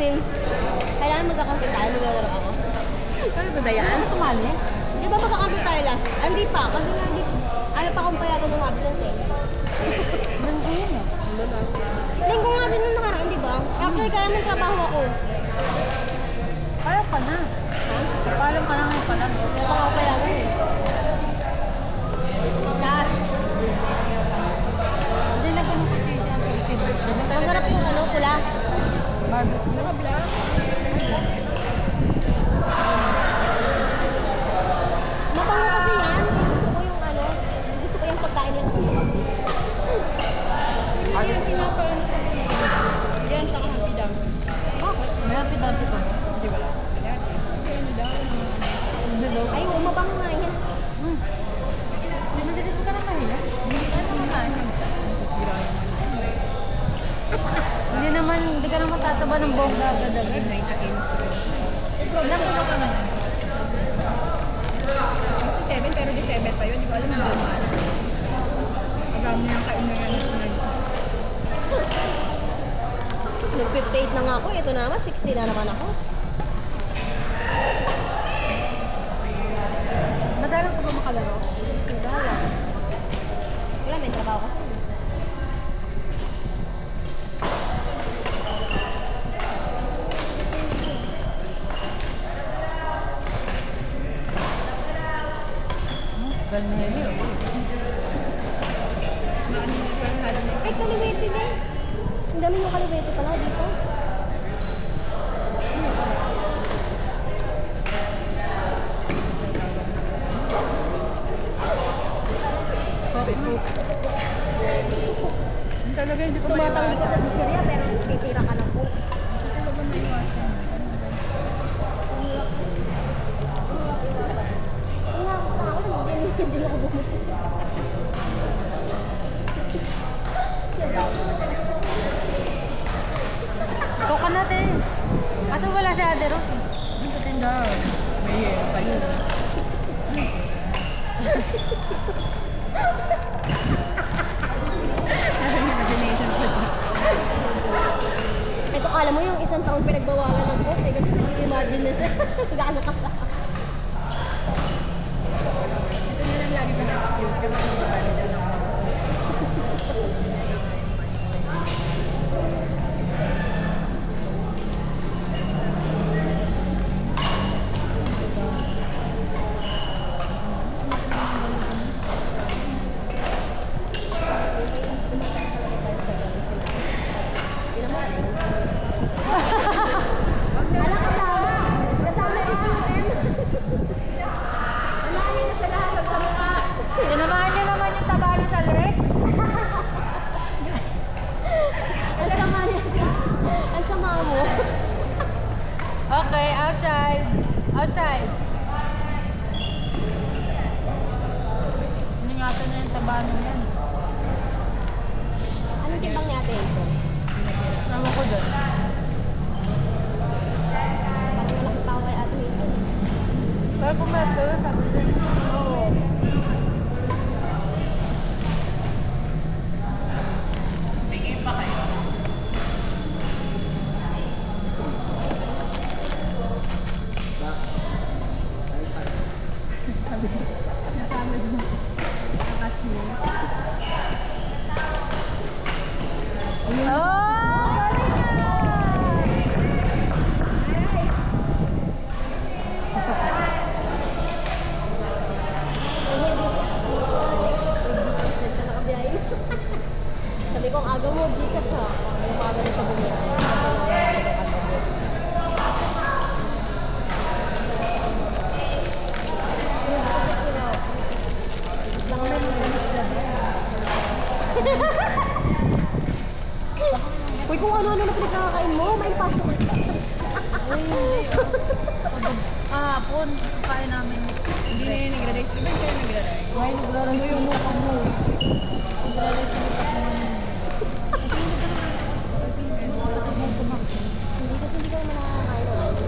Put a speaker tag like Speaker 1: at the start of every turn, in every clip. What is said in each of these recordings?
Speaker 1: 16. Kailangan magkakampi tayo, maglalaro ako.
Speaker 2: Ano ba na yan? Tumali?
Speaker 1: Di ba magkakampi tayo last? Ah, hindi pa, kasi nga di, ano pa kung payagan ng absent eh.
Speaker 2: Linggo yun eh.
Speaker 1: Linggo nga din nung nakaraan, di ba? Actually, kaya may trabaho ako.
Speaker 2: Payag ka na.
Speaker 1: Ha?
Speaker 2: Paalam ka na ngayon pala.
Speaker 1: Kaya pa ako payagan eh. Lahat.
Speaker 2: Hindi na ganun ko dito ang Philippine.
Speaker 1: Masarap yung ano, pula.
Speaker 2: Barbecue. Nakabla.
Speaker 1: Mabango kasi yan. Gusto ko yung ano, gusto ko yung pagkain lang.
Speaker 2: Ano yung pinapaano sa yan, saka happy dam. Bakit? May happy dam ito. Hindi wala. Ano daw? Below.
Speaker 1: Ay, mabango nga yan.
Speaker 2: Hindi mo dito ka na mahiya? Hindi ka naman kain. Hindi ka naman tataba ng bongga agad-agad. Ilang kilo ka na yan? Kasi 7 pero di 7 pa yun. Hindi ko alam yung dumaan. Pagkamo yung kainan yan.
Speaker 1: Nag-58 na nga ako. Ito na naman, 60 na naman ako.
Speaker 2: Madalang ka ba makalaro?
Speaker 1: Wala. Wala, may trabaho kasi.
Speaker 2: Galmeli oh.
Speaker 1: Ay, kaliwete din. Ang dami yung kaliwete pala dito.
Speaker 2: Talaga hindi ko
Speaker 1: Tumatanggi ka sa chicheria pero titira ka ng coke. Hindi ako bumuti.
Speaker 2: Ikaw ka natin. Ato wala si Ate Rose. Sa tindahan. May kayo. Imagination ko.
Speaker 1: Ito, kala mo yung isang taon pinagbawalan ng coke eh, kasi nag-imagine na siya. Gaano ka sa...
Speaker 2: Ito na lang lagi ko na excuse kapag nagbabalit dyan ako.
Speaker 1: Ala, kasama. Kasama si CM. Alamin na sa lahat sa mukha.
Speaker 2: Tinamaan niyo naman yung taba niya sa leg.
Speaker 1: Ang sama niya. Ang sama mo.
Speaker 2: Okay, outside. Outside. Iningatan niya yung taba niya yan.
Speaker 1: Anong timbang niya ate ito?
Speaker 2: Nawa ko doon.
Speaker 1: Parang malaki pa ako kay ate ito.
Speaker 2: Pero kung may ito, sabi ko, oo.
Speaker 1: Sabi ko, ang aga mo, di ka siya. Ang umaga na siya bumira. Uy, kung ano-ano na pinagkakain mo, may pasok ka.
Speaker 2: Ay, hindi. Kahapon, kain namin. Hindi na yun nag-rice. Di ba kayo nag-rice? Ay, nag-rice yung mukha mo. Nag-rice yung mukha mo.
Speaker 1: Hindi kasi hindi ka naman nakakain ng ano.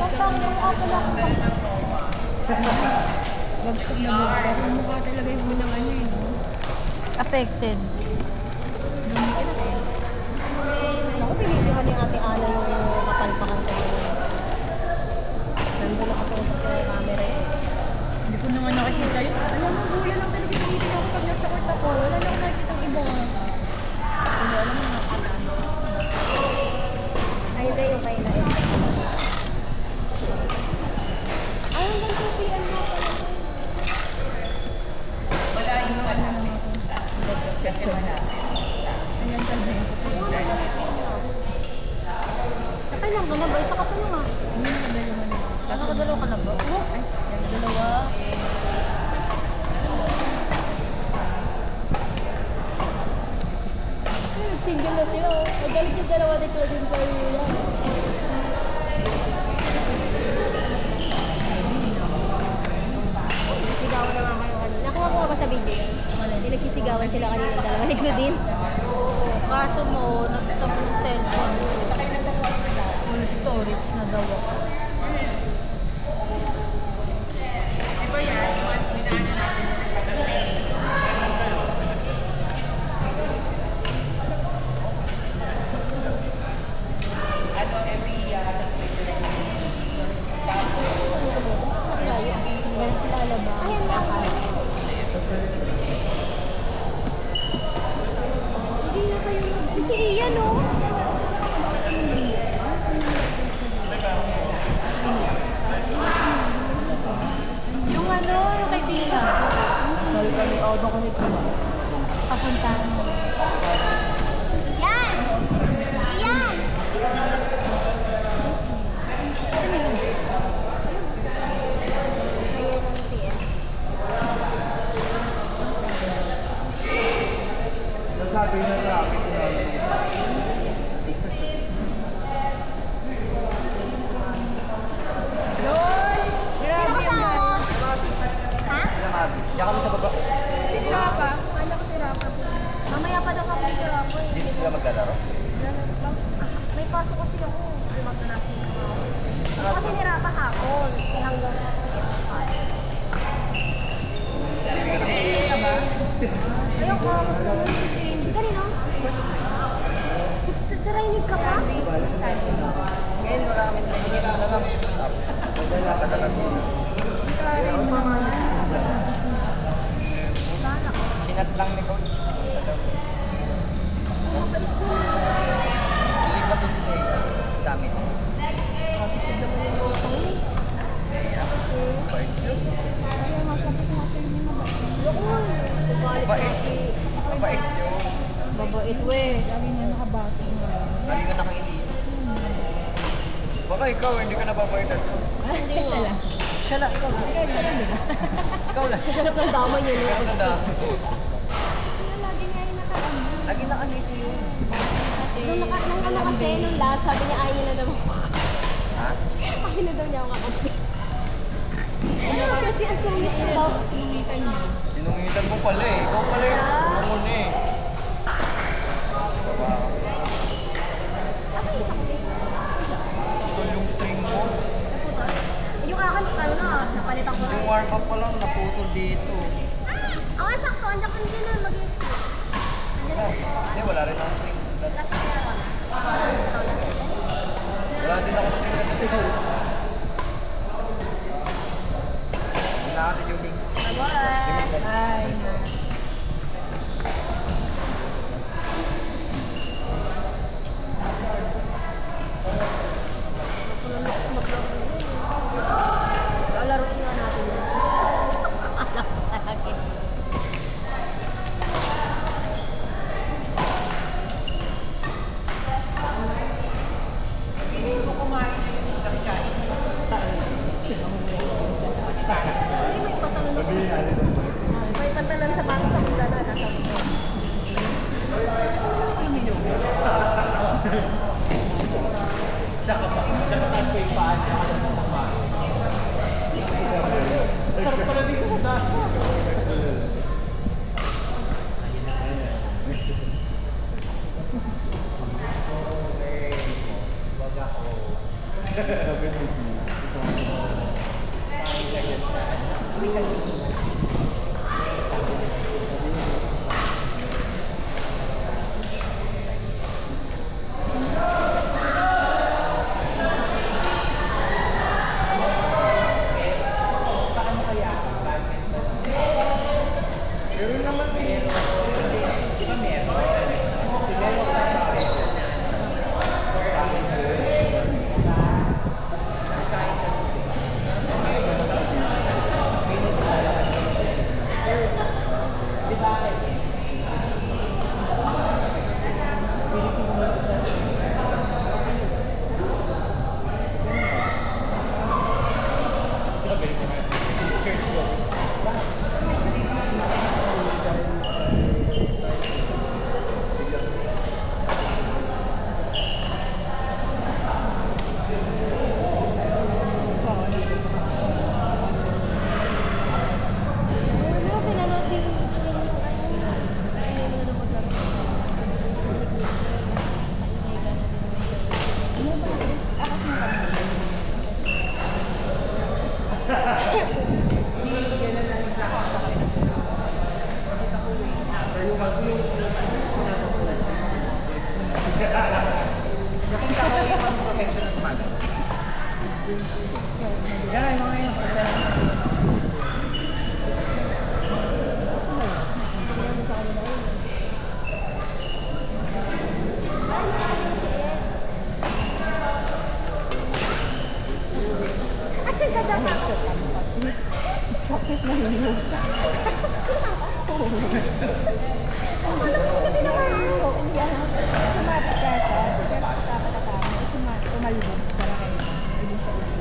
Speaker 1: Basta yung ako lang.
Speaker 2: Bagsak na bagsak. Yung mukha talaga yung unang ano eh. Affected.
Speaker 1: pa ni Ate Ana yung kapalpakan ko. Nandun nakatutok yung camera eh.
Speaker 2: Hindi ko naman nakikita yun. Alam mo, buya lang talaga tinitin ako pag nasa court ako. Wala lang nakikita ang iba. Hindi alam mo nakakala.
Speaker 1: Ay, hindi yung kay Nael. Ay, hanggang 2 p.m. na pala.
Speaker 2: Wala yung ano naman ako. Kasi wala. Ayan sabi ko.
Speaker 1: Nakailang ka na ba? Isa ka pa lang ah.
Speaker 2: Hindi na dalawa na.
Speaker 1: Nakadalaw ka na ba?
Speaker 2: Ay, yan, dalawa.
Speaker 1: Single na sila. Magalit yung dalawa ni Claudine sa iyo. Nagsisigawan na nga kayo kanina. Nakuha ko ba sa video yun? Hindi nagsisigawan sila kanina ng dalawa ni Claudine.
Speaker 2: Oo. Kaso mo, nag-stop yung cellphone ko. Full storage na daw ako. Hanggang sila alaba.
Speaker 1: Ayan lang. Si Ian oh.
Speaker 2: Yung ano, yung kaibigan.
Speaker 1: Asal kami, auto kami kuma.
Speaker 2: Papunta mo.
Speaker 1: Yan! Ian!
Speaker 2: Sino yun?
Speaker 1: Ayan ang TS.
Speaker 3: Nasabi na traffic na.
Speaker 1: Sino kasama mo? Ha?
Speaker 3: Sila Mabi. Diyan kami sa baba.
Speaker 1: Kala ko si Rafa. Mamaya pa daw kami si Rafa.
Speaker 3: Dito sila maglalaro.
Speaker 1: May pasok kasi ako. Hindi maglalaki ako. Kasi ni Rafa hapon. Hanggang 6 p.m. Ayoko ako sa hindi kanino? Training ka pa?
Speaker 3: Ngayon wala kami training. Ito na lang. Wala ka na lang. Sinat lang ni Coach. Hindi ba dun sila sa amin? Mabait yun.
Speaker 1: Babait weh.
Speaker 2: Sabi niya nakabati mo.
Speaker 3: Lagi ka nakangiti. Baka ikaw, hindi ka nababaitan.
Speaker 1: Hindi siya lang.
Speaker 3: Siya lang, ikaw lang. Ikaw lang.
Speaker 1: Sarap ng damay yun.
Speaker 3: Ikaw lang dami.
Speaker 1: Lagi niya yung nakaano.
Speaker 3: Lagi nakangiti yun.
Speaker 1: Nung ano kasi, nung last, sabi niya ayaw niya na daw ako.
Speaker 3: Ha?
Speaker 1: Ayaw na daw niya ako kakampi. Kasi ang sungit na daw.
Speaker 2: Sinungitan niya.
Speaker 3: Sinungitan mo pala eh. Ikaw pala eh. Ano mo na eh. Ito yung string mo.
Speaker 1: Naputol. Yung akin, ano na, napalitan ko
Speaker 3: Yung
Speaker 1: na.
Speaker 3: warm up pa lang naputol dito.
Speaker 1: Ang sakto, andak ka din na mag-i-skip.
Speaker 3: Hindi, wala rin ako string.
Speaker 1: Last year ako na.
Speaker 3: Wala din ako string na dito. Hindi na natin yung link.
Speaker 1: Bye-bye.
Speaker 2: Ay,
Speaker 1: Lalaroin nga natin yun. Alam ko talaga. Hindi, may patalon ako. May patalon sa bata sa mula na nasa mula. Ano, pinanood din yung
Speaker 2: Yan, mga yun.
Speaker 1: At yung gagata ko.
Speaker 2: Sakit na yun. Sumabit ka siya. Kaya nakakatatawa. Umalibog. Para kayo. Ayun sa ulo.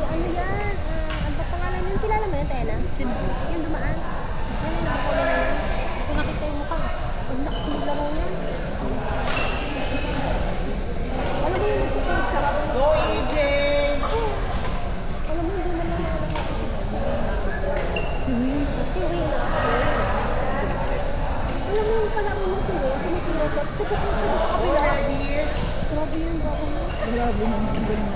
Speaker 1: Ano yan? Ano ba pangalan yun? Kilala mo yun, Tena?
Speaker 2: Sino?
Speaker 1: Yung dumaan. Yan yung nakakuha na yun. Hindi ko nakita yung mukha. Ang lakas ng laro niya. Alam mo yung nagpupunta siya?
Speaker 3: Go, EJ!
Speaker 1: Alam mo, hindi man lang
Speaker 2: Si Will.
Speaker 1: si Will. Alam mo yung palaro mo si Will, tumitira siya. Sa kapit siya sa kabila. Grabe yun, bago mo.
Speaker 2: Grabe naman. Ang galing